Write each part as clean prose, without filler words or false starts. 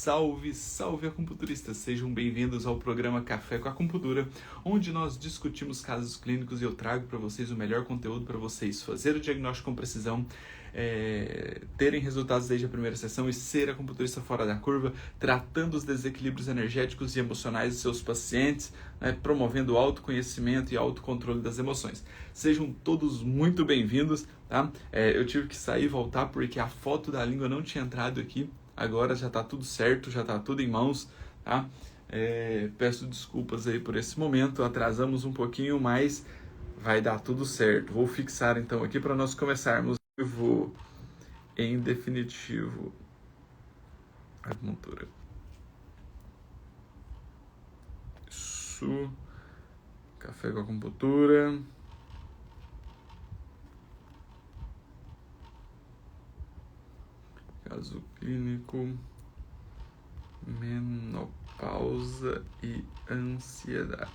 Salve, salve acupunturistas! Sejam bem-vindos ao programa Café com Acupuntura, onde nós discutimos casos clínicos e eu trago para vocês o melhor conteúdo para vocês fazer o diagnóstico com precisão, terem resultados desde a primeira sessão e ser acupunturista fora da curva, tratando os desequilíbrios energéticos e emocionais dos seus pacientes, promovendo o autoconhecimento e autocontrole das emoções. Sejam todos muito bem-vindos, tá? Eu tive que sair e voltar porque a foto da língua não tinha entrado aqui. Agora já está tudo certo, já está tudo em mãos, tá? Peço desculpas aí por esse momento, atrasamos um pouquinho, mas vai dar tudo certo. Vou fixar então aqui para nós começarmos em definitivo a acupuntura. Isso, café com acupuntura. Caso clínico, menopausa e ansiedade.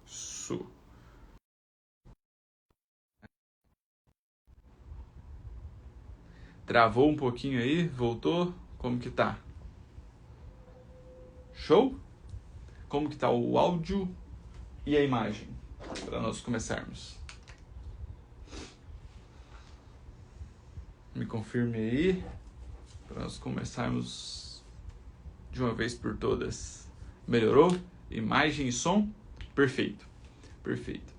Isso. Travou um pouquinho aí? Voltou? Como que tá? Show? Como que tá o áudio e a imagem? Para nós começarmos. Me confirme aí, para nós começarmos de uma vez por todas. Melhorou? Imagem e som? Perfeito, perfeito.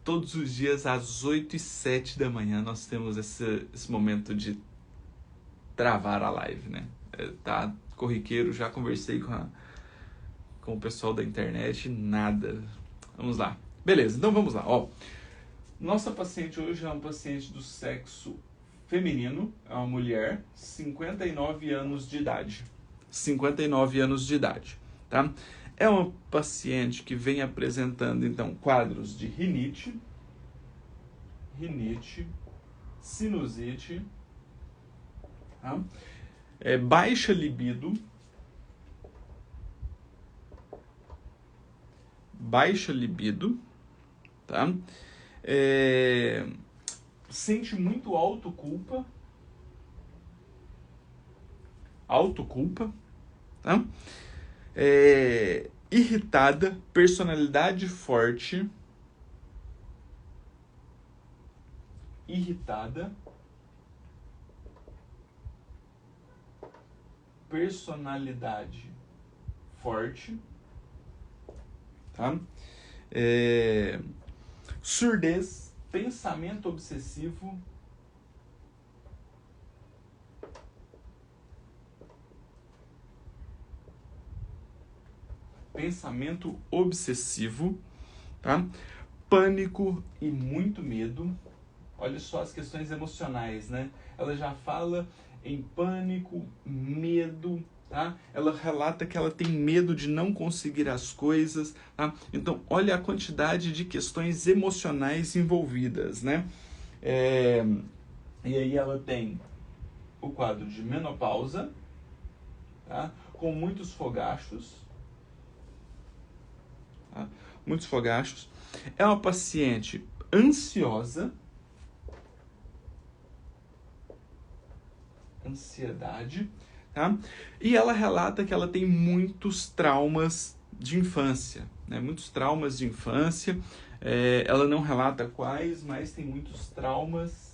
Todos os dias às 8h07 da manhã nós temos esse momento de travar a live, né? Tá corriqueiro, já conversei com o pessoal da internet, nada. Vamos lá. Beleza, então vamos lá. Nossa paciente hoje é uma paciente do sexo feminino, é uma mulher, 59 anos de idade. 59 anos de idade, tá? É uma paciente que vem apresentando, então, quadros de rinite, sinusite, tá? Baixa libido, tá? Sente muito autoculpa, tá? Irritada, personalidade forte, tá? Surdez, pensamento obsessivo, tá? Pânico e muito medo. Olha só as questões emocionais, né? Ela já fala em pânico, medo, tá? Ela relata que ela tem medo de não conseguir as coisas, tá? Então, olha a quantidade de questões emocionais envolvidas, né? E aí ela tem o quadro de menopausa, tá? Com muitos fogachos, tá? É uma paciente ansiosa, ansiedade, tá? E ela relata que ela tem muitos traumas de infância, né? Ela não relata quais, mas tem muitos traumas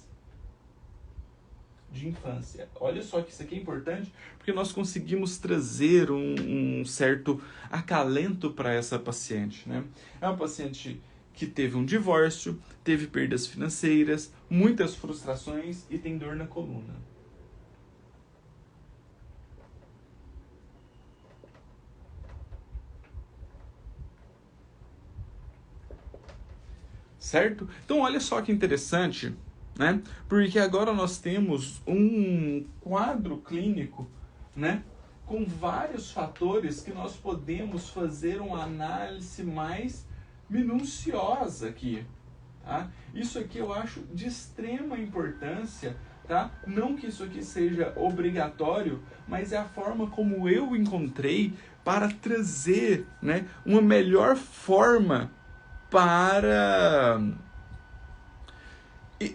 de infância. Olha só que isso aqui é importante, porque nós conseguimos trazer um certo acalento para essa paciente, né? É uma paciente que teve um divórcio, teve perdas financeiras, muitas frustrações e tem dor na coluna. Certo? Então olha só que interessante, né? Porque agora nós temos um quadro clínico, né? Com vários fatores que nós podemos fazer uma análise mais minuciosa aqui, tá? Isso aqui eu acho de extrema importância, tá? Não que isso aqui seja obrigatório, mas é a forma como eu encontrei para trazer, né, uma melhor forma para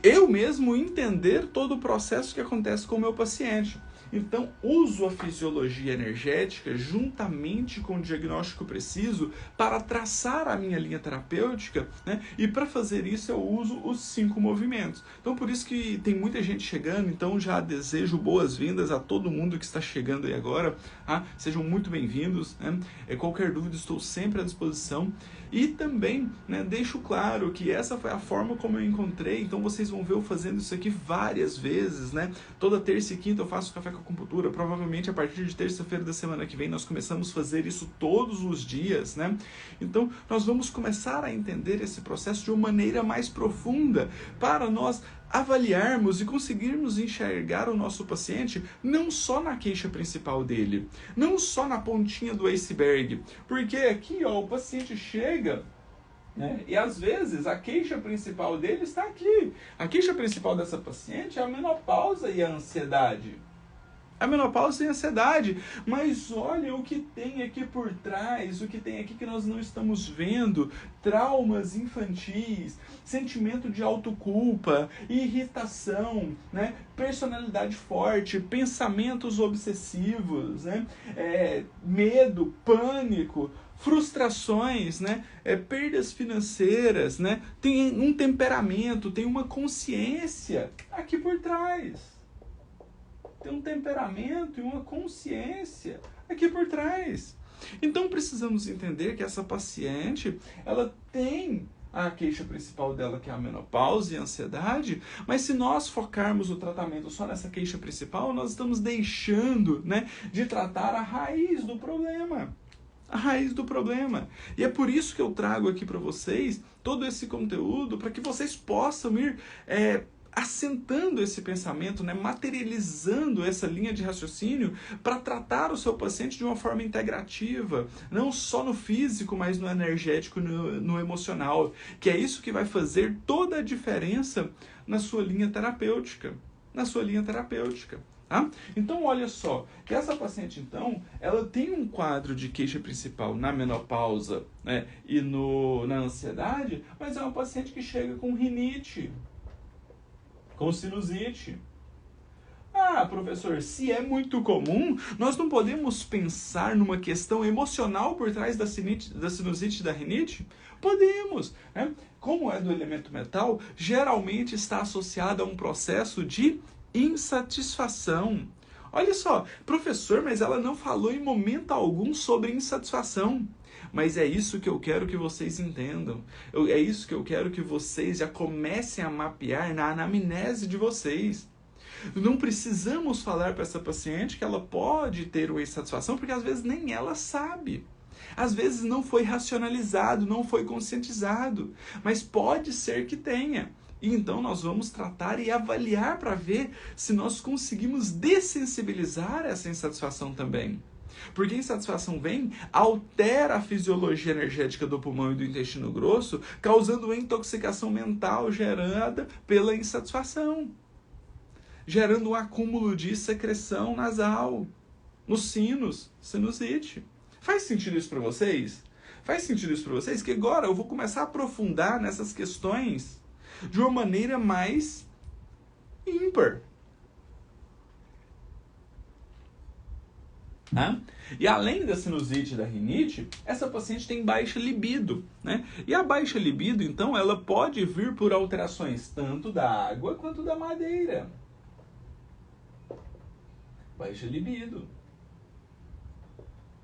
eu mesmo entender todo o processo que acontece com o meu paciente. Então, uso a fisiologia energética juntamente com o diagnóstico preciso para traçar a minha linha terapêutica, né? E para fazer isso eu uso os 5 movimentos. Então, por isso que tem muita gente chegando, então já desejo boas-vindas a todo mundo que está chegando aí agora, tá? Sejam muito bem-vindos, né? Qualquer dúvida, estou sempre à disposição. E também, né, deixo claro que essa foi a forma como eu encontrei, então vocês vão ver eu fazendo isso aqui várias vezes, né? Toda terça e quinta eu faço Café com Acupuntura, provavelmente a partir de terça-feira da semana que vem nós começamos a fazer isso todos os dias, né? Então nós vamos começar a entender esse processo de uma maneira mais profunda, para nós avaliarmos e conseguirmos enxergar o nosso paciente não só na queixa principal dele, não só na pontinha do iceberg, porque aqui, ó, o paciente chega, né, e às vezes a queixa principal dele está aqui. A queixa principal dessa paciente é a menopausa e a ansiedade. A menopausa e a ansiedade, mas olha o que tem aqui por trás, o que tem aqui que nós não estamos vendo: traumas infantis, sentimento de autoculpa, irritação, né? Personalidade forte, pensamentos obsessivos, né? Medo, pânico, frustrações, né? Perdas financeiras, né? Tem um temperamento, tem uma consciência aqui por trás. Tem um temperamento e uma consciência aqui por trás. Então precisamos entender que essa paciente, ela tem a queixa principal dela, que é a menopausa e a ansiedade, mas se nós focarmos o tratamento só nessa queixa principal, nós estamos deixando, né, de tratar a raiz do problema. A raiz do problema. E é por isso que eu trago aqui para vocês todo esse conteúdo, para que vocês possam ir assentando esse pensamento, né, materializando essa linha de raciocínio para tratar o seu paciente de uma forma integrativa, não só no físico, mas no energético, no emocional, que é isso que vai fazer toda a diferença na sua linha terapêutica, Tá? Então olha só, que essa paciente então, ela tem um quadro de queixa principal na menopausa, né, e na ansiedade, mas é uma paciente que chega com rinite, com sinusite. Ah, professor, se é muito comum, nós não podemos pensar numa questão emocional por trás da sinusite e da rinite? Podemos, né? Como é do elemento metal, geralmente está associado a um processo de insatisfação. Olha só, professor, mas ela não falou em momento algum sobre insatisfação. Mas é isso que eu quero que vocês entendam. É isso que eu quero que vocês já comecem a mapear na anamnese de vocês. Não precisamos falar para essa paciente que ela pode ter uma insatisfação, porque às vezes nem ela sabe. Às vezes não foi racionalizado, não foi conscientizado. Mas pode ser que tenha. E então nós vamos tratar e avaliar para ver se nós conseguimos dessensibilizar essa insatisfação também. Porque a insatisfação altera a fisiologia energética do pulmão e do intestino grosso, causando uma intoxicação mental gerada pela insatisfação, gerando um acúmulo de secreção nasal, nos sinos, sinusite. Faz sentido isso para vocês? Faz sentido isso para vocês? Que agora eu vou começar a aprofundar nessas questões de uma maneira mais ímpar. E além da sinusite e da rinite, essa paciente tem baixa libido, né? E a baixa libido, então, ela pode vir por alterações tanto da água quanto da madeira. Baixa libido.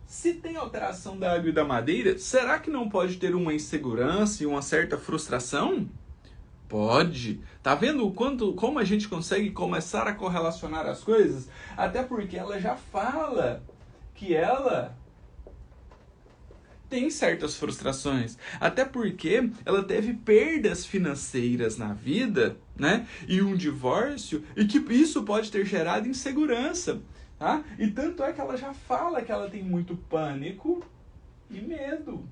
Se tem alteração da água e da madeira, será que não pode ter uma insegurança e uma certa frustração? Pode. Tá vendo como a gente consegue começar a correlacionar as coisas? Até porque ela já fala que ela tem certas frustrações. Até porque ela teve perdas financeiras na vida, né? E um divórcio, e que isso pode ter gerado insegurança. Tá? E tanto é que ela já fala que ela tem muito pânico e medo.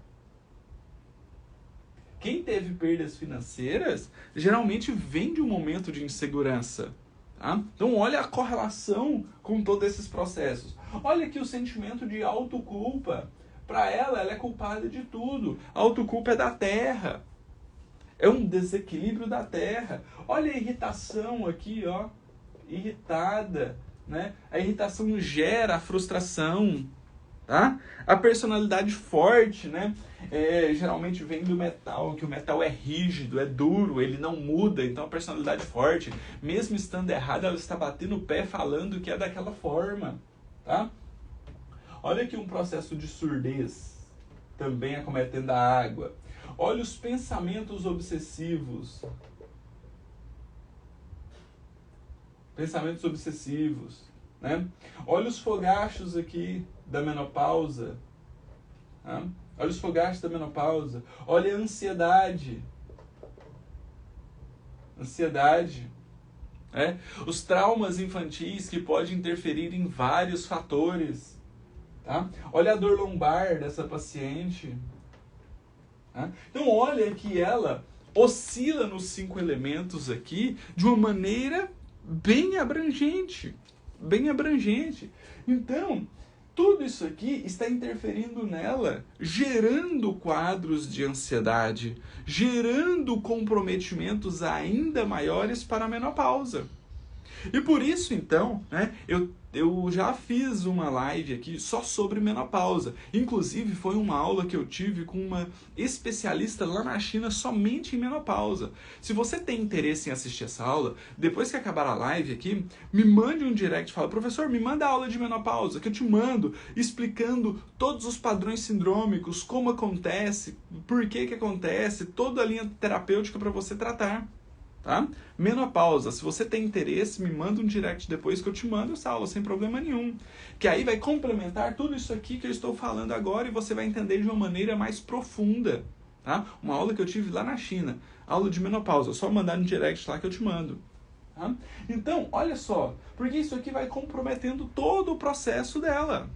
Quem teve perdas financeiras geralmente vem de um momento de insegurança. Tá? Então olha a correlação com todos esses processos. Olha aqui o sentimento de autoculpa. Para ela é culpada de tudo. A autoculpa é da terra. É um desequilíbrio da terra. Olha a irritação aqui, ó. Irritada, né? A irritação gera a frustração, tá? A personalidade forte, né? Geralmente vem do metal, que o metal é rígido, é duro, ele não muda. Então a personalidade forte, mesmo estando errada, ela está batendo o pé falando que é daquela forma, tá? Olha aqui um processo de surdez, também acometendo a água. Olha os pensamentos obsessivos. Pensamentos obsessivos, né? Olha os fogachos aqui da menopausa. Tá? Olha os fogachos da menopausa. Olha a ansiedade. Ansiedade. Os traumas infantis que podem interferir em vários fatores. Tá? Olha a dor lombar dessa paciente. Tá? Então olha que ela oscila nos 5 elementos aqui de uma maneira bem abrangente. Bem abrangente. Então, tudo isso aqui está interferindo nela, gerando quadros de ansiedade, gerando comprometimentos ainda maiores para a menopausa. E por isso, então, né, eu já fiz uma live aqui só sobre menopausa. Inclusive, foi uma aula que eu tive com uma especialista lá na China somente em menopausa. Se você tem interesse em assistir essa aula, depois que acabar a live aqui, me mande um direct e fala: professor, me manda a aula de menopausa, que eu te mando, explicando todos os padrões sindrômicos, como acontece, por que acontece, toda a linha terapêutica para você tratar. Tá? Menopausa, se você tem interesse, me manda um direct depois que eu te mando essa aula sem problema nenhum, que aí vai complementar tudo isso aqui que eu estou falando agora e você vai entender de uma maneira mais profunda, tá? Uma aula que eu tive lá na China, aula de menopausa, só mandar no direct lá que eu te mando, tá? Então, olha só, porque isso aqui vai comprometendo todo o processo dela.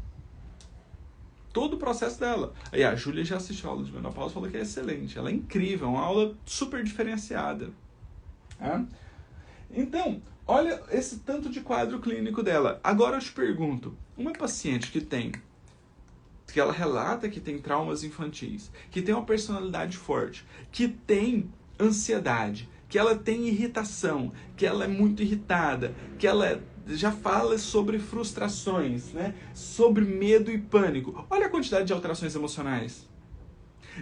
Todo o processo dela. Aí a Júlia já assistiu a aula de menopausa e falou que é excelente, ela é incrível, é uma aula super diferenciada. Então, olha esse tanto de quadro clínico dela. Agora eu te pergunto, uma paciente que ela relata que tem traumas infantis, que tem uma personalidade forte, que tem ansiedade, que ela tem irritação, que ela é muito irritada, que ela já fala sobre frustrações, né? Sobre medo e pânico. Olha a quantidade de alterações emocionais.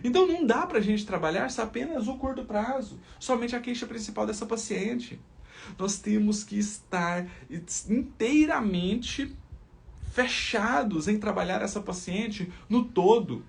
Então não dá pra gente trabalhar apenas o curto prazo, somente a queixa principal dessa paciente. Nós temos que estar inteiramente fechados em trabalhar essa paciente no todo,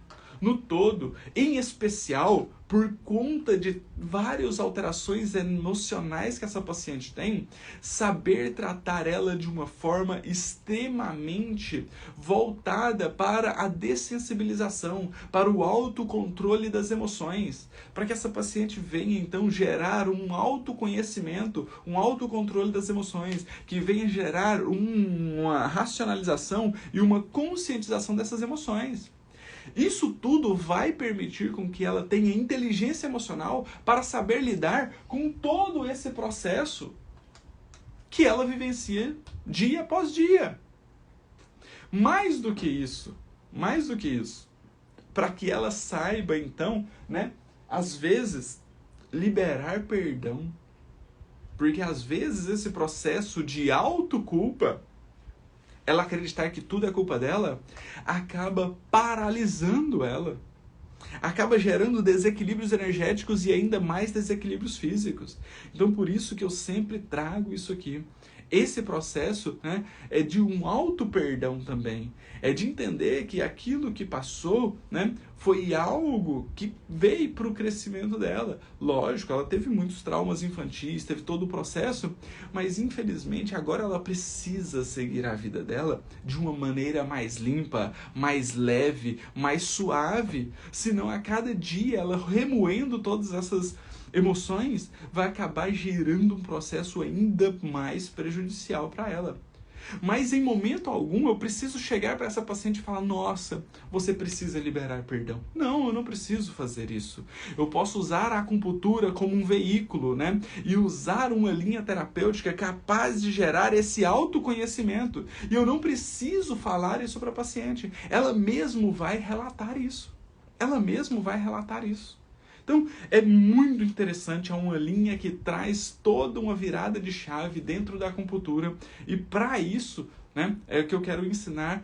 em especial por conta de várias alterações emocionais que essa paciente tem, saber tratar ela de uma forma extremamente voltada para a dessensibilização, para o autocontrole das emoções, para que essa paciente venha então gerar um autoconhecimento, um autocontrole das emoções, que venha gerar uma racionalização e uma conscientização dessas emoções. Isso tudo vai permitir com que ela tenha inteligência emocional para saber lidar com todo esse processo que ela vivencia dia após dia. Mais do que isso, para que ela saiba então, né, às vezes liberar perdão. Porque às vezes esse processo de autoculpa, ela acreditar que tudo é culpa dela, acaba paralisando ela. Acaba gerando desequilíbrios energéticos e ainda mais desequilíbrios físicos. Então, por isso que eu sempre trago isso aqui. Esse processo, né, é de um auto-perdão também. É de entender que aquilo que passou, né, foi algo que veio para o crescimento dela. Lógico, ela teve muitos traumas infantis, teve todo o processo, mas infelizmente agora ela precisa seguir a vida dela de uma maneira mais limpa, mais leve, mais suave. Senão a cada dia ela remoendo todas essas emoções vai acabar gerando um processo ainda mais prejudicial para ela. Mas em momento algum eu preciso chegar para essa paciente e falar: nossa, você precisa liberar perdão. Não, eu não preciso fazer isso. Eu posso usar a acupuntura como um veículo, né? E usar uma linha terapêutica capaz de gerar esse autoconhecimento. E eu não preciso falar isso para a paciente. Ela mesmo vai relatar isso. Então, é muito interessante, é uma linha que traz toda uma virada de chave dentro da acupuntura. E para isso, né, é o que eu quero ensinar,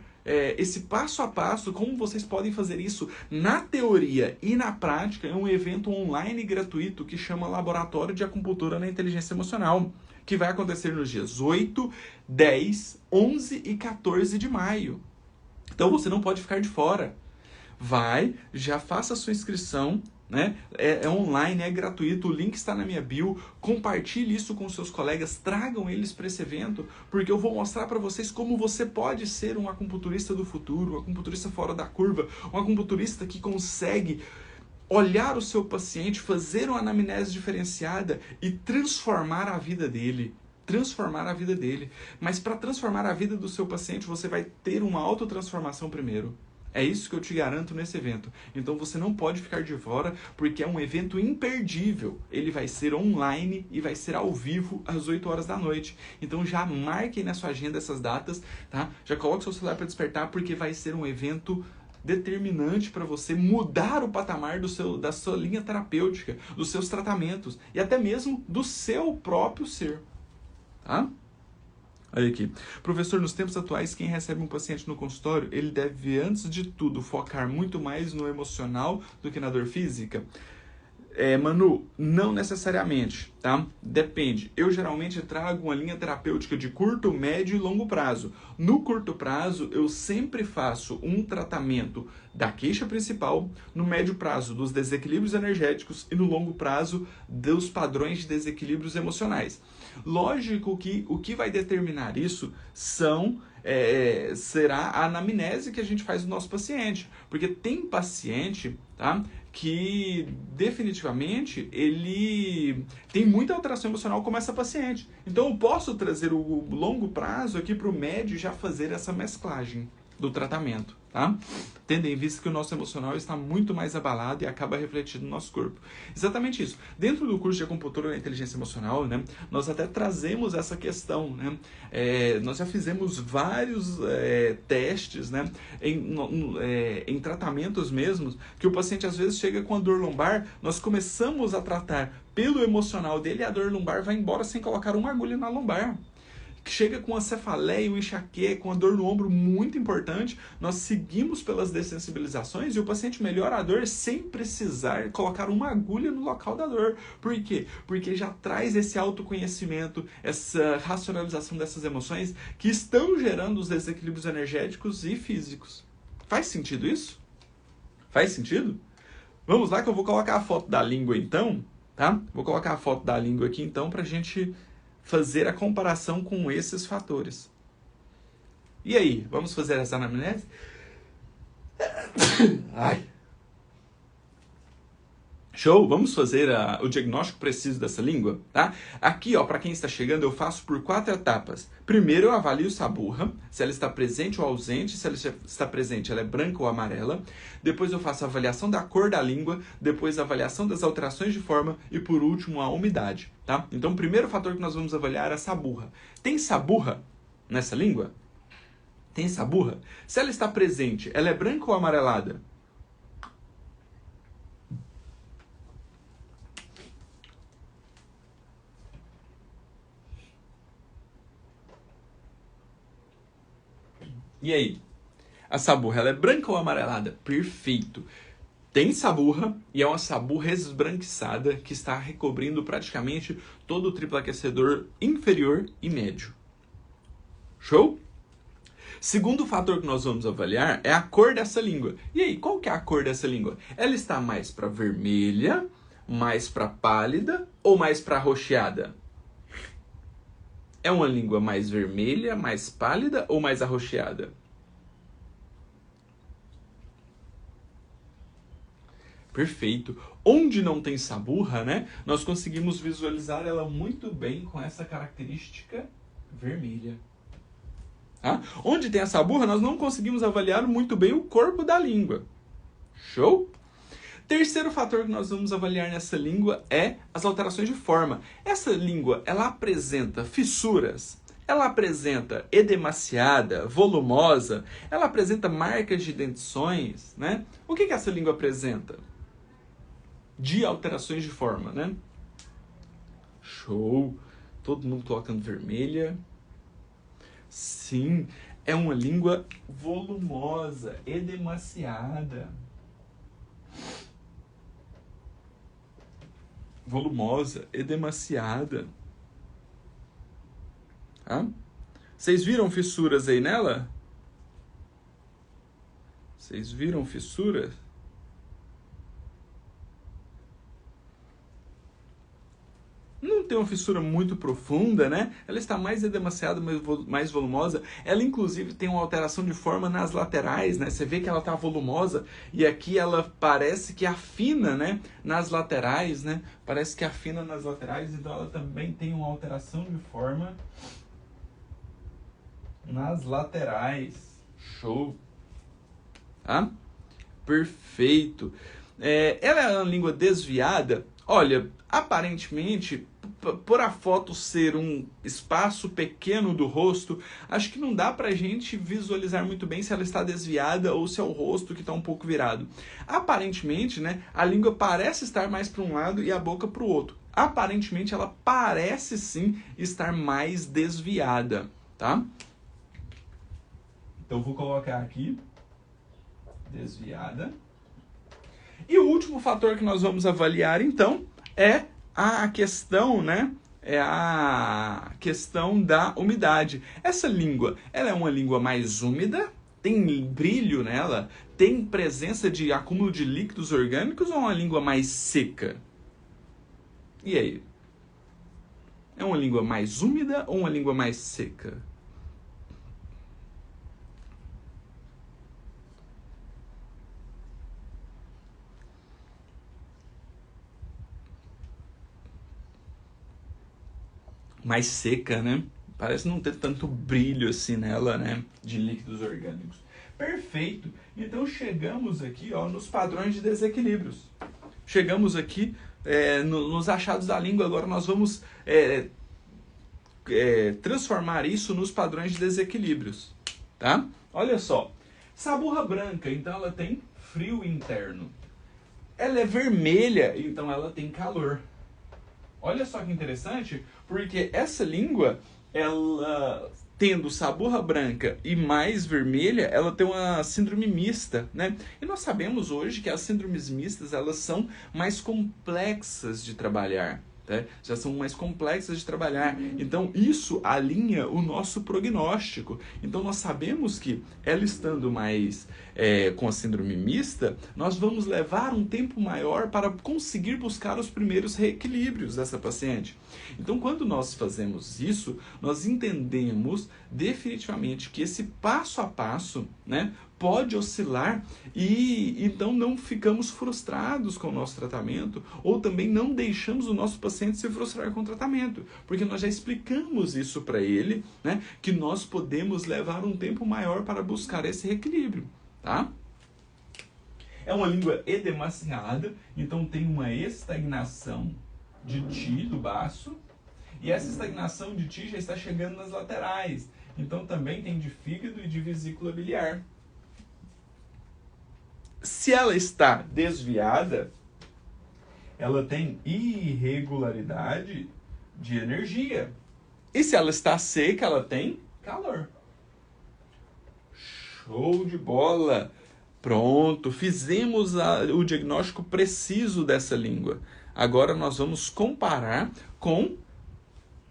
esse passo a passo, como vocês podem fazer isso na teoria e na prática, é um evento online gratuito que chama Laboratório de Acupuntura na Inteligência Emocional, que vai acontecer nos dias 8, 10, 11 e 14 de maio. Então você não pode ficar de fora. Vai, já faça a sua inscrição, né? É online, é gratuito, o link está na minha bio. Compartilhe isso com seus colegas, tragam eles para esse evento, porque eu vou mostrar para vocês como você pode ser um acupunturista do futuro, um acupunturista fora da curva, um acupunturista que consegue olhar o seu paciente, fazer uma anamnese diferenciada e transformar a vida dele. Transformar a vida dele. Mas para transformar a vida do seu paciente, você vai ter uma autotransformação primeiro. É isso que eu te garanto nesse evento. Então você não pode ficar de fora, porque é um evento imperdível. Ele vai ser online e vai ser ao vivo às 8 horas da noite. Então já marquem na sua agenda essas datas, tá? Já coloque seu celular para despertar, porque vai ser um evento determinante para você mudar o patamar da sua linha terapêutica, dos seus tratamentos e até mesmo do seu próprio ser. Tá? Olha aqui. Professor, nos tempos atuais, quem recebe um paciente no consultório, ele deve, antes de tudo, focar muito mais no emocional do que na dor física? Manu, não necessariamente, tá? Depende. Eu geralmente trago uma linha terapêutica de curto, médio e longo prazo. No curto prazo, eu sempre faço um tratamento da queixa principal, no médio prazo dos desequilíbrios energéticos e no longo prazo dos padrões de desequilíbrios emocionais. Lógico que o que vai determinar isso será a anamnese que a gente faz do nosso paciente. Porque tem paciente, tá, que definitivamente ele tem muita alteração emocional como essa paciente. Então eu posso trazer o longo prazo aqui para o médio e já fazer essa mesclagem do tratamento, tá? Tendo em vista que o nosso emocional está muito mais abalado e acaba refletindo no nosso corpo. Exatamente isso. Dentro do curso de acupuntura da inteligência emocional, né, nós até trazemos essa questão, né? Nós já fizemos vários testes, né, em tratamentos mesmos, que o paciente às vezes chega com a dor lombar, nós começamos a tratar pelo emocional dele e a dor lombar vai embora sem colocar uma agulha na lombar. Chega com a cefaleia, um enxaqueca, com a dor no ombro muito importante, nós seguimos pelas dessensibilizações e o paciente melhora a dor sem precisar colocar uma agulha no local da dor. Por quê? Porque já traz esse autoconhecimento, essa racionalização dessas emoções que estão gerando os desequilíbrios energéticos e físicos. Faz sentido isso? Faz sentido? Vamos lá que eu vou colocar a foto da língua então, tá? Vou colocar a foto da língua aqui então pra gente fazer a comparação com esses fatores. E aí, vamos fazer essa anamnese? Ai. Show? Vamos fazer o diagnóstico preciso dessa língua, tá? Aqui, ó, para quem está chegando, eu faço por 4 etapas. Primeiro, eu avalio essa burra, se ela está presente ou ausente. Se ela está presente, ela é branca ou amarela. Depois eu faço a avaliação da cor da língua, depois a avaliação das alterações de forma e, por último, a umidade, tá? Então, o primeiro fator que nós vamos avaliar é a saburra. Tem saburra nessa língua? Tem saburra? Se ela está presente, ela é branca ou amarelada? E aí? A saburra, ela é branca ou amarelada? Perfeito. Tem saburra e é uma saburra esbranquiçada que está recobrindo praticamente todo o triplo aquecedor inferior e médio. Show? Segundo fator que nós vamos avaliar é a cor dessa língua. E aí, qual que é a cor dessa língua? Ela está mais para vermelha, mais para pálida ou mais para arroxeada? É uma língua mais vermelha, mais pálida ou mais arroxeada? Perfeito. Onde não tem saburra, né, nós conseguimos visualizar ela muito bem com essa característica vermelha. Tá? Onde tem a saburra, nós não conseguimos avaliar muito bem o corpo da língua. Show? Terceiro fator que nós vamos avaliar nessa língua é as alterações de forma. Essa língua, ela apresenta fissuras, ela apresenta edemaciada, volumosa, ela apresenta marcas de dentições, né? O que essa língua apresenta? de alterações de forma, né? Show! Todo mundo colocando vermelha. Sim, é uma língua volumosa, edemaciada. Volumosa, edemaciada. Ah? Vocês viram fissuras aí nela? Vocês viram fissuras? Não tem uma fissura muito profunda, né? Ela está mais edemaciada, mais volumosa. Ela, inclusive, tem uma alteração de forma nas laterais, né? Você vê que ela está volumosa e aqui ela parece que afina, né? Nas laterais, né? Parece que afina nas laterais, então ela também tem uma alteração de forma nas laterais. Show! Ah? Perfeito! Ela é uma língua desviada. Olha, aparentemente, por a foto ser um espaço pequeno do rosto, acho que não dá pra gente visualizar muito bem se ela está desviada ou se é o rosto que está um pouco virado. Aparentemente, né, a língua parece estar mais para um lado e a boca para o outro. Aparentemente, ela parece sim estar mais desviada, tá? Então, vou colocar aqui, desviada. E o último fator que nós vamos avaliar, então, é a questão, né? É a questão da umidade. Essa língua, ela é uma língua mais úmida? Tem brilho nela? Tem presença de acúmulo de líquidos orgânicos ou é uma língua mais seca? E aí? É uma língua mais úmida ou uma língua mais seca? Mais seca, né? Parece não ter tanto brilho assim nela, né? De líquidos orgânicos. Perfeito! Então chegamos aqui, ó, nos padrões de desequilíbrios. Chegamos aqui nos achados da língua. Agora nós vamos transformar isso nos padrões de desequilíbrios, tá? Olha só. Saburra branca, então ela tem frio interno. Ela é vermelha, então ela tem calor. Olha só que interessante, porque essa língua, ela tendo saburra branca e mais vermelha, ela tem uma síndrome mista, né? E nós sabemos hoje que as síndromes mistas, elas são mais complexas de trabalhar, né? Já são mais complexas de trabalhar. Então, isso alinha o nosso prognóstico. Então, nós sabemos que ela estando mais com a síndrome mista, nós vamos levar um tempo maior para conseguir buscar os primeiros reequilíbrios dessa paciente. Então, quando nós fazemos isso, nós entendemos definitivamente que esse passo a passo, né, pode oscilar e então não ficamos frustrados com o nosso tratamento ou também não deixamos o nosso paciente se frustrar com o tratamento, porque nós já explicamos isso para ele, né, que nós podemos levar um tempo maior para buscar esse reequilíbrio, tá? É uma língua edemaciada, então tem uma estagnação de ti do baço e essa estagnação de ti já está chegando nas laterais, então também tem de fígado e de vesícula biliar. Se ela está desviada, ela tem irregularidade de energia. E se ela está seca, ela tem calor. Show de bola! Pronto, fizemos o diagnóstico preciso dessa língua. Agora nós vamos comparar com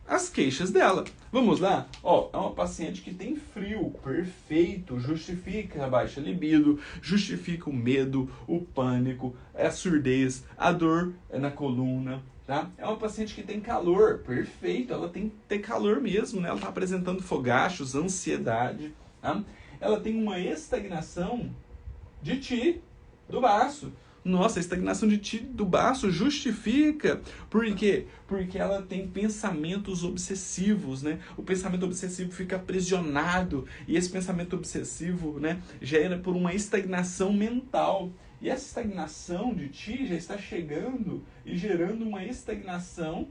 as queixas dela. Vamos lá? Ó, é uma paciente que tem frio, perfeito, justifica a baixa libido, justifica o medo, o pânico, a surdez, a dor na coluna, tá? É uma paciente que tem calor, perfeito, ela tem que ter calor mesmo, né? Ela está apresentando fogachos, ansiedade, tá? Ela tem uma estagnação de ti do baço. Nossa, a estagnação de ti do baço justifica. Por quê? Porque ela tem pensamentos obsessivos, né? O pensamento obsessivo fica aprisionado e esse pensamento obsessivo, né, gera por uma estagnação mental. E essa estagnação de ti já está chegando e gerando uma estagnação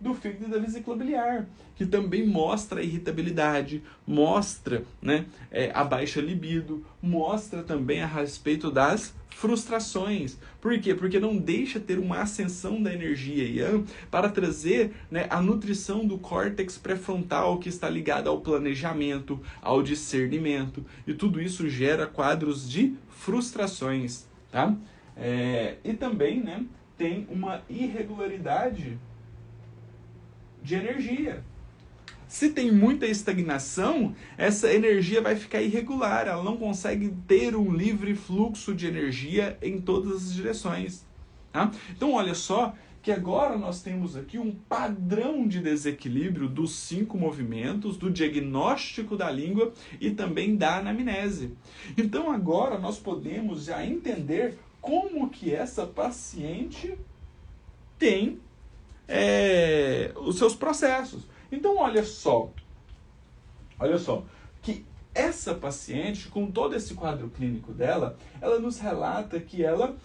do fígado e da vesícula biliar, que também mostra a irritabilidade, mostra, né, a baixa libido, mostra também a respeito das frustrações. Por quê? Porque não deixa ter uma ascensão da energia yang para trazer, né, a nutrição do córtex pré-frontal, que está ligado ao planejamento, ao discernimento, e tudo isso gera quadros de frustrações, tá? E também, né, tem uma irregularidade de energia. Se tem muita estagnação, essa energia vai ficar irregular, ela não consegue ter um livre fluxo de energia em todas as direções. Tá? Então olha só que agora nós temos aqui um padrão de desequilíbrio dos 5 movimentos, do diagnóstico da língua e também da anamnese. Então agora nós podemos já entender como que essa paciente tem os seus processos. Então olha só, que essa paciente, com todo esse quadro clínico dela, ela nos relata que ela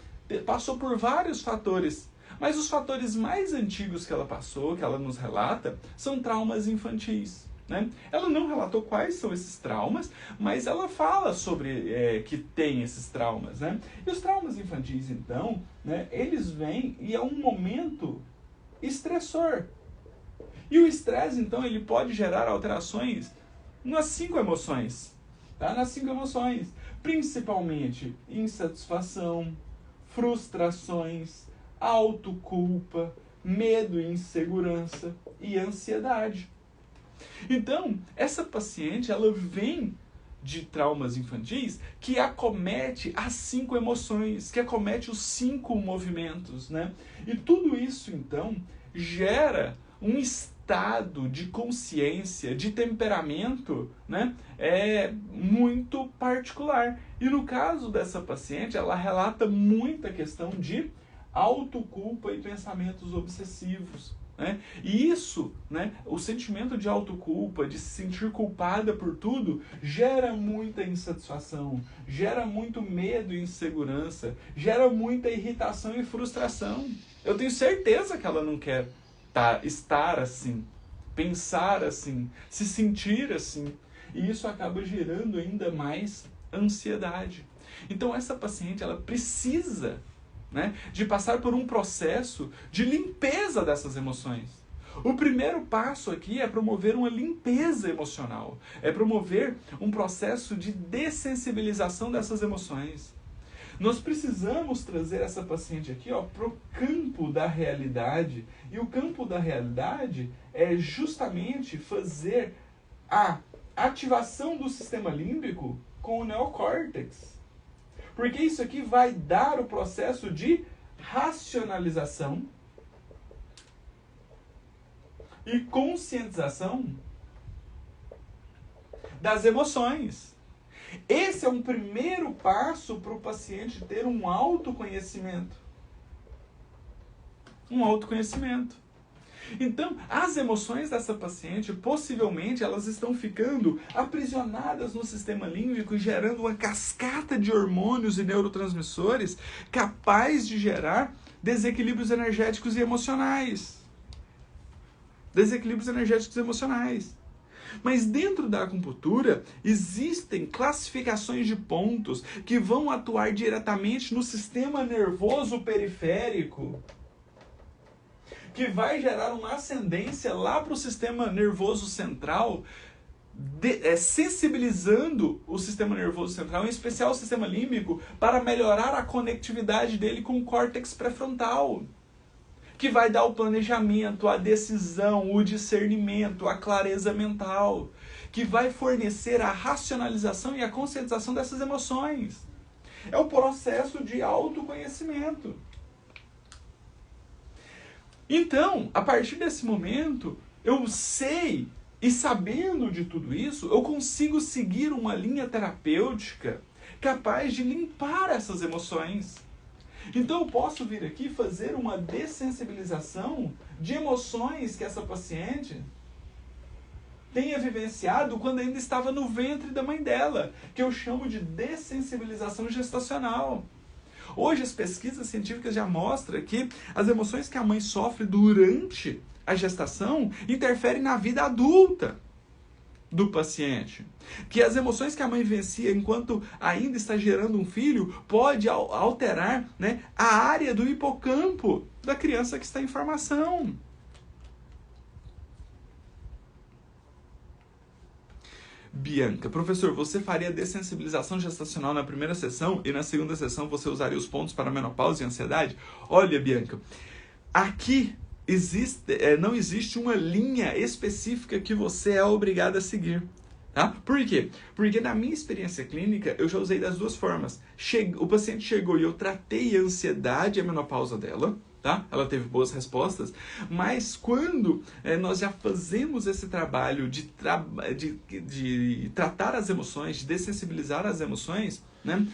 passou por vários fatores, mas os fatores mais antigos que ela passou, que ela nos relata, são traumas infantis. Né? Ela não relatou quais são esses traumas, mas ela fala sobre que tem esses traumas. Né? E os traumas infantis, então, né, eles vêm e é um momento estressor. E o estresse, então, ele pode gerar alterações nas 5 emoções. Tá? Nas 5 emoções. Principalmente insatisfação, frustrações, autoculpa, medo e insegurança e ansiedade. Então, essa paciente, ela vem de traumas infantis que acomete as 5 emoções, que acomete os 5 movimentos, né? E tudo isso, então, gera um estado de consciência, de temperamento, né, muito particular. E no caso dessa paciente, ela relata muita questão de autoculpa e pensamentos obsessivos. Né? E isso, né, o sentimento de autoculpa, de se sentir culpada por tudo, gera muita insatisfação, gera muito medo e insegurança, gera muita irritação e frustração. Eu tenho certeza que ela não quer estar assim, pensar assim, se sentir assim. E isso acaba gerando ainda mais ansiedade. Então essa paciente, ela precisa, né, de passar por um processo de limpeza dessas emoções. O primeiro passo aqui é promover uma limpeza emocional, é promover um processo de dessensibilização dessas emoções. Nós precisamos trazer essa paciente aqui para o campo da realidade, e o campo da realidade é justamente fazer a ativação do sistema límbico com o neocórtex. Porque isso aqui vai dar o processo de racionalização e conscientização das emoções. Esse é um primeiro passo para o paciente ter um autoconhecimento. Um autoconhecimento. Então, as emoções dessa paciente, possivelmente, elas estão ficando aprisionadas no sistema límbico, gerando uma cascata de hormônios e neurotransmissores capaz de gerar desequilíbrios energéticos e emocionais. Desequilíbrios energéticos e emocionais. Mas dentro da acupuntura existem classificações de pontos que vão atuar diretamente no sistema nervoso periférico, que vai gerar uma ascendência lá para o sistema nervoso central, sensibilizando o sistema nervoso central, em especial o sistema límbico, para melhorar a conectividade dele com o córtex pré-frontal, que vai dar o planejamento, a decisão, o discernimento, a clareza mental, que vai fornecer a racionalização e a conscientização dessas emoções. É o processo de autoconhecimento. Então, a partir desse momento, eu sei, e sabendo de tudo isso, eu consigo seguir uma linha terapêutica capaz de limpar essas emoções. Então eu posso vir aqui fazer uma dessensibilização de emoções que essa paciente tenha vivenciado quando ainda estava no ventre da mãe dela, que eu chamo de dessensibilização gestacional. Hoje as pesquisas científicas já mostram que as emoções que a mãe sofre durante a gestação interfere na vida adulta do paciente. Que as emoções que a mãe vivencia enquanto ainda está gerando um filho pode alterar, né, a área do hipocampo da criança que está em formação. Bianca, professor, você faria dessensibilização gestacional na primeira sessão e na segunda sessão você usaria os pontos para menopausa e ansiedade? Olha, Bianca, aqui não existe uma linha específica que você é obrigado a seguir. Tá? Por quê? Porque na minha experiência clínica eu já usei das duas formas. O paciente chegou e eu tratei a ansiedade e a menopausa dela. Tá? Ela teve boas respostas, mas quando nós já fazemos esse trabalho de tratar as emoções, de dessensibilizar as emoções, né,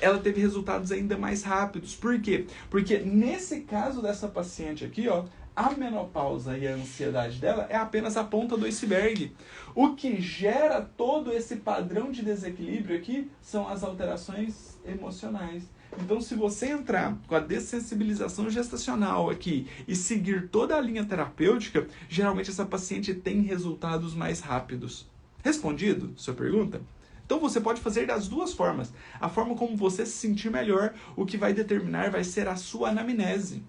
ela teve resultados ainda mais rápidos. Por quê? Porque nesse caso dessa paciente aqui, ó, a menopausa e a ansiedade dela é apenas a ponta do iceberg. O que gera todo esse padrão de desequilíbrio aqui são as alterações emocionais. Então, se você entrar com a dessensibilização gestacional aqui e seguir toda a linha terapêutica, geralmente essa paciente tem resultados mais rápidos. Respondido sua pergunta? Então, você pode fazer das duas formas. A forma como você se sentir melhor, o que vai determinar vai ser a sua anamnese.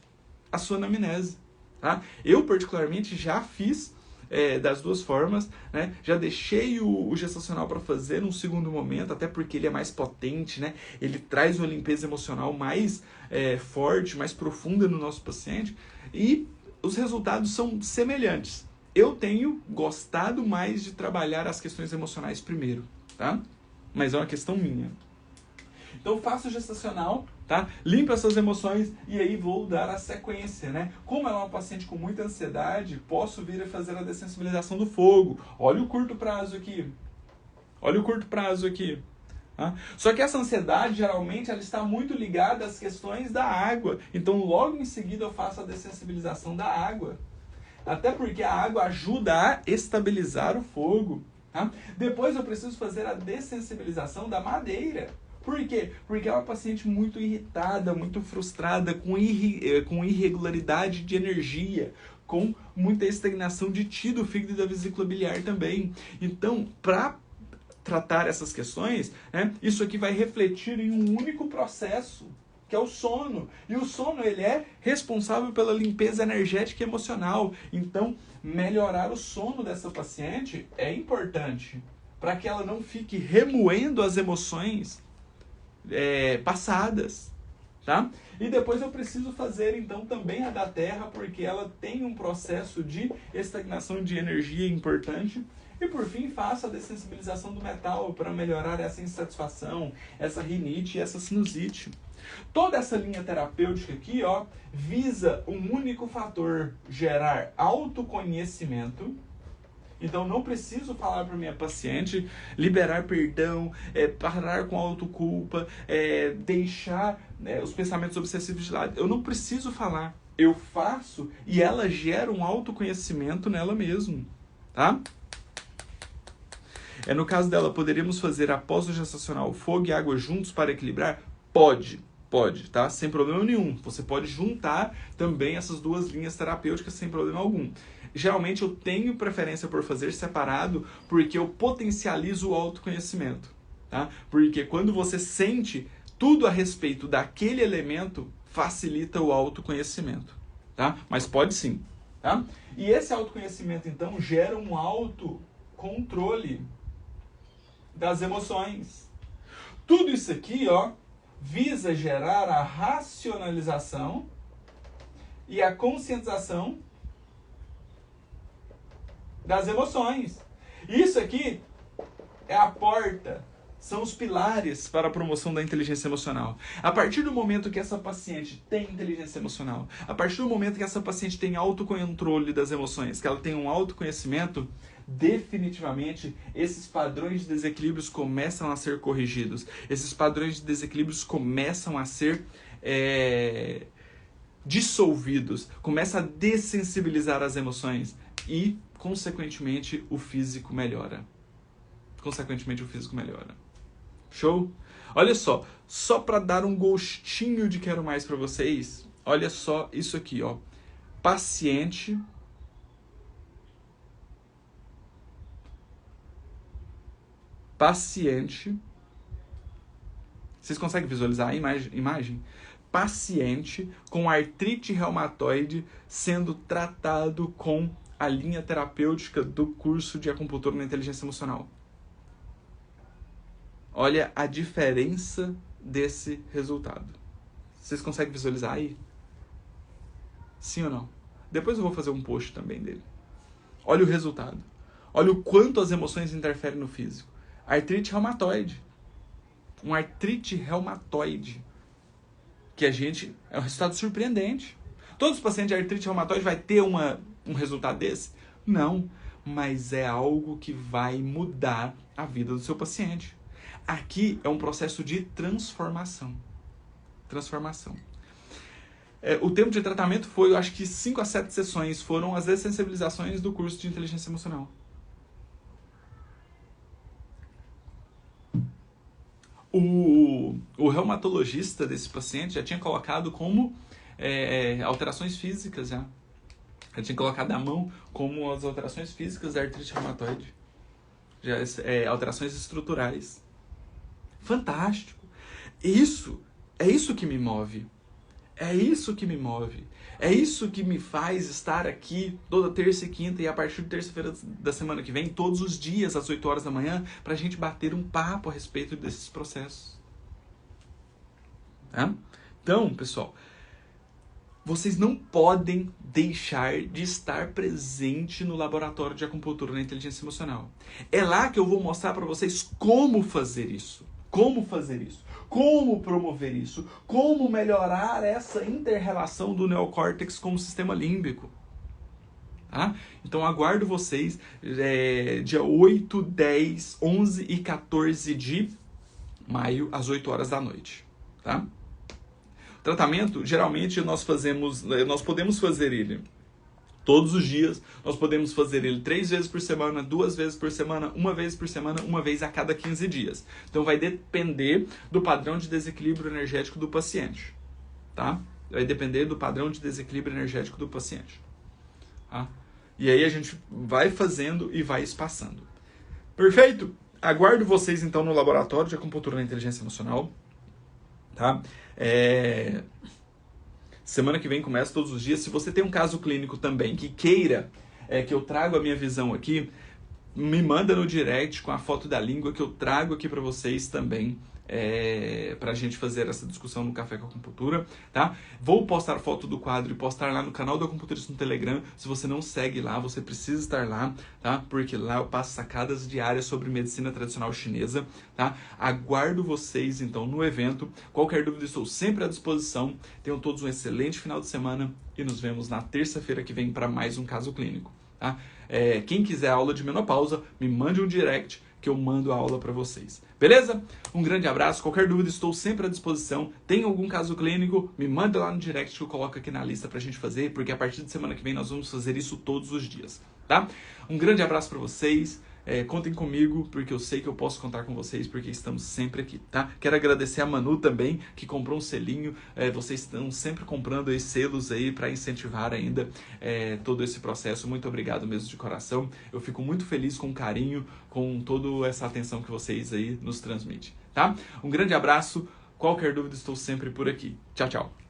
A sua anamnese. Tá? Eu, particularmente, já fiz das duas formas, né? Já deixei o gestacional para fazer num segundo momento, até porque ele é mais potente, né? Ele traz uma limpeza emocional mais forte, mais profunda no nosso paciente, e os resultados são semelhantes. Eu tenho gostado mais de trabalhar as questões emocionais primeiro, tá? Mas é uma questão minha. Então faço o gestacional, tá? Limpo essas emoções e aí vou dar a sequência, né? Como ela é uma paciente com muita ansiedade, posso vir a fazer a dessensibilização do fogo. Olha o curto prazo aqui. Olha o curto prazo aqui. Tá? Só que essa ansiedade, geralmente, ela está muito ligada às questões da água. Então, logo em seguida, eu faço a dessensibilização da água. Até porque a água ajuda a estabilizar o fogo. Tá? Depois eu preciso fazer a dessensibilização da madeira. Por quê? Porque é uma paciente muito irritada, muito frustrada, com irregularidade de energia, com muita estagnação de ti do fígado e da vesícula biliar também. Então, para tratar essas questões, né, isso aqui vai refletir em um único processo, que é o sono. E o sono, ele é responsável pela limpeza energética e emocional. Então, melhorar o sono dessa paciente é importante, para que ela não fique remoendo as emoções passadas, tá? E depois eu preciso fazer então também a da terra, porque ela tem um processo de estagnação de energia importante. E por fim faço a dessensibilização do metal para melhorar essa insatisfação, essa rinite e essa sinusite. Toda essa linha terapêutica aqui, ó, visa um único fator: gerar autoconhecimento. Então, não preciso falar para minha paciente liberar perdão, parar com a autoculpa, deixar os pensamentos obsessivos de lado. Eu não preciso falar. Eu faço e ela gera um autoconhecimento nela mesma. Tá? No caso dela, poderíamos fazer após o gestacional fogo e água juntos para equilibrar? Pode, tá? Sem problema nenhum. Você pode juntar também essas duas linhas terapêuticas sem problema algum. Geralmente eu tenho preferência por fazer separado porque eu potencializo o autoconhecimento, tá? Porque quando você sente tudo a respeito daquele elemento, facilita o autoconhecimento, tá? Mas pode sim, tá? E esse autoconhecimento, então, gera um autocontrole das emoções. Tudo isso aqui, ó, visa gerar a racionalização e a conscientização das emoções. Isso aqui é a porta, são os pilares para a promoção da inteligência emocional. A partir do momento que essa paciente tem inteligência emocional, a partir do momento que essa paciente tem autocontrole das emoções, que ela tem um autoconhecimento, definitivamente esses padrões de desequilíbrios começam a ser corrigidos. Esses padrões de desequilíbrios começam a ser dissolvidos, começa a dessensibilizar as emoções e, consequentemente, o físico melhora. Show? Olha só para dar um gostinho de quero mais para vocês, olha só isso aqui, ó. Paciente paciente. Vocês conseguem visualizar a imagem? Paciente com artrite reumatoide sendo tratado com a linha terapêutica do curso de acupuntura na inteligência emocional. Olha a diferença desse resultado. Vocês conseguem visualizar aí? Sim ou não? Depois eu vou fazer um post também dele. Olha o resultado. Olha o quanto as emoções interferem no físico. Artrite reumatoide. Um artrite reumatoide. Que é um resultado surpreendente. Todos os pacientes de artrite reumatoide vai ter um resultado desse? Não. Mas é algo que vai mudar a vida do seu paciente. Aqui é um processo de transformação. O tempo de tratamento foi, eu acho que 5 a 7 sessões. Foram as dessensibilizações do curso de inteligência emocional. O reumatologista desse paciente já tinha colocado como alterações físicas já. Já tinha colocado a mão como as alterações físicas da artrite reumatoide. Alterações estruturais. Fantástico. É isso que me move. É isso que me move. É isso que me faz estar aqui toda terça e quinta e a partir de terça-feira da semana que vem, todos os dias às 8 horas da manhã, para a gente bater um papo a respeito desses processos. Tá? Então, pessoal, vocês não podem deixar de estar presente no laboratório de acupuntura na inteligência emocional. É lá que eu vou mostrar para vocês como fazer isso. Como promover isso, como melhorar essa inter-relação do neocórtex com o sistema límbico. Tá? Então aguardo vocês dia 8, 10, 11 e 14 de maio, às 8 horas da noite. Tá? Tratamento, geralmente nós podemos fazer ele todos os dias, nós podemos fazer ele 3 vezes por semana, 2 vezes por semana, 1 vez por semana, 1 vez a cada 15 dias. Então vai depender do padrão de desequilíbrio energético do paciente. Tá? Vai depender do padrão de desequilíbrio energético do paciente. Tá? E aí a gente vai fazendo e vai espaçando. Perfeito? Aguardo vocês então no laboratório de acupuntura na inteligência emocional. Tá? Semana que vem começa todos os dias. Se você tem um caso clínico também que queira que eu traga a minha visão aqui, me manda no direct com a foto da língua que eu trago aqui para vocês também, para a gente fazer essa discussão no Café com Acupuntura, tá? Vou postar foto do quadro e postar lá no canal do Acupunturista no Telegram. Se você não segue lá, você precisa estar lá, tá? Porque lá eu passo sacadas diárias sobre medicina tradicional chinesa, tá? Aguardo vocês, então, no evento. Qualquer dúvida, estou sempre à disposição. Tenham todos um excelente final de semana e nos vemos na terça-feira que vem para mais um caso clínico, tá? Quem quiser aula de menopausa, me mande um direct que eu mando a aula para vocês. Beleza? Um grande abraço. Qualquer dúvida, estou sempre à disposição. Tem algum caso clínico, me manda lá no direct que eu coloco aqui na lista pra gente fazer, porque a partir de semana que vem nós vamos fazer isso todos os dias, tá? Um grande abraço para vocês. Contem comigo, porque eu sei que eu posso contar com vocês, porque estamos sempre aqui, tá? Quero agradecer a Manu também, que comprou um selinho. Vocês estão sempre comprando aí selos aí para incentivar ainda todo esse processo. Muito obrigado mesmo de coração. Eu fico muito feliz com o carinho, com toda essa atenção que vocês aí nos transmitem, tá? Um grande abraço. Qualquer dúvida, estou sempre por aqui. Tchau, tchau.